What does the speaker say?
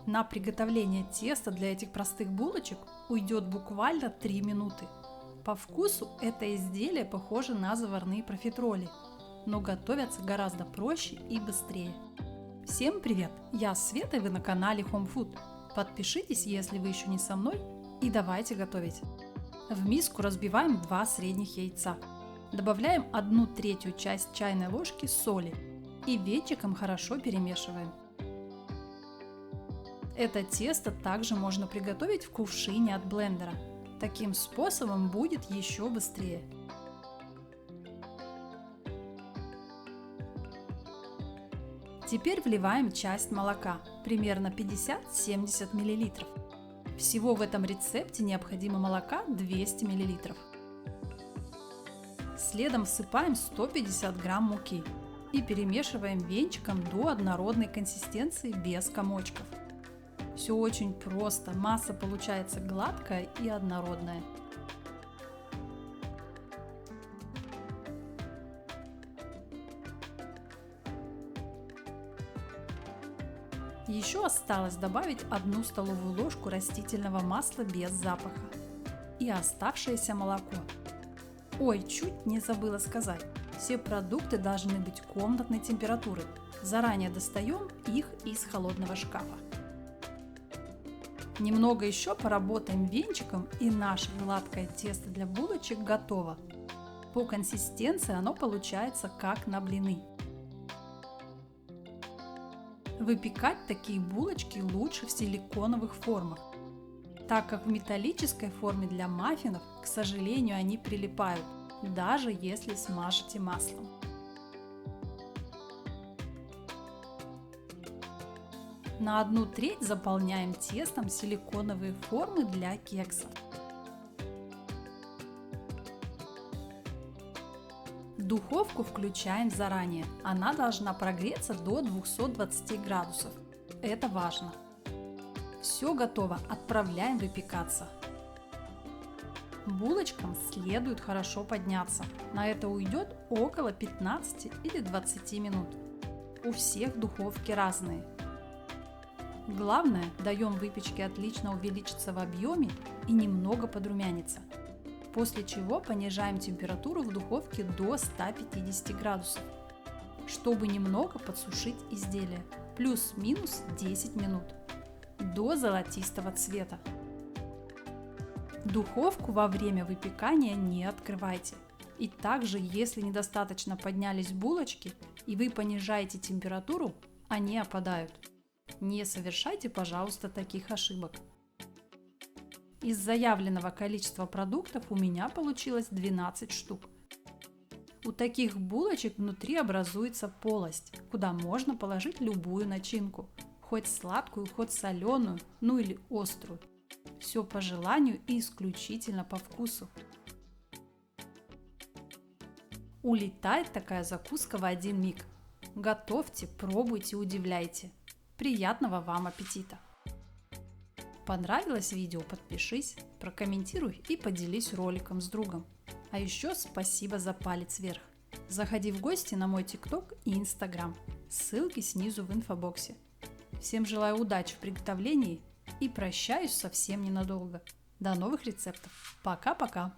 На приготовление теста для этих простых булочек уйдет буквально 3 минуты. По вкусу это изделие похоже на заварные профитроли, но готовятся гораздо проще и быстрее. Всем привет! Я Света и вы на канале Home Food. Подпишитесь, если вы еще не со мной, и давайте готовить. В миску разбиваем 2 средних яйца. Добавляем 1/3 часть чайной ложки соли и венчиком хорошо перемешиваем. Это тесто также можно приготовить в кувшине от блендера. Таким способом будет еще быстрее. Теперь вливаем часть молока, примерно 50-70 мл. Всего в этом рецепте необходимо молока 200 мл. Следом всыпаем 150 грамм муки и перемешиваем венчиком до однородной консистенции без комочков. Все очень просто, масса получается гладкая и однородная. Еще осталось добавить 1 столовую ложку растительного масла без запаха и оставшееся молоко. Ой, чуть не забыла сказать, все продукты должны быть комнатной температуры. Заранее достаем их из холодного шкафа. Немного еще поработаем венчиком, и наше гладкое тесто для булочек готово. По консистенции оно получается как на блины. Выпекать такие булочки лучше в силиконовых формах, так как в металлической форме для маффинов, к сожалению, они прилипают, даже если смажете маслом. На 1/3 заполняем тестом силиконовые формы для кекса. Духовку включаем заранее, она должна прогреться до 220 градусов. Это важно. Все готово, отправляем выпекаться. Булочкам следует хорошо подняться. На это уйдет около 15 или 20 минут. У всех духовки разные. Главное, даем выпечке отлично увеличиться в объеме и немного подрумяниться. После чего понижаем температуру в духовке до 150 градусов, чтобы немного подсушить изделие, плюс-минус 10 минут, до золотистого цвета. Духовку во время выпекания не открывайте. И также, если недостаточно поднялись булочки и вы понижаете температуру, они опадают. Не совершайте, пожалуйста, таких ошибок. Из заявленного количества продуктов у меня получилось 12 штук. У таких булочек внутри образуется полость, куда можно положить любую начинку, хоть сладкую, хоть соленую, ну или острую. Все по желанию и исключительно по вкусу. Улетает такая закуска в один миг. Готовьте, пробуйте, удивляйте. Приятного вам аппетита! Понравилось видео? Подпишись, прокомментируй и поделись роликом с другом. А еще спасибо за палец вверх. Заходи в гости на мой ТикТок и Инстаграм. Ссылки снизу в инфобоксе. Всем желаю удачи в приготовлении и прощаюсь совсем ненадолго. До новых рецептов. Пока-пока!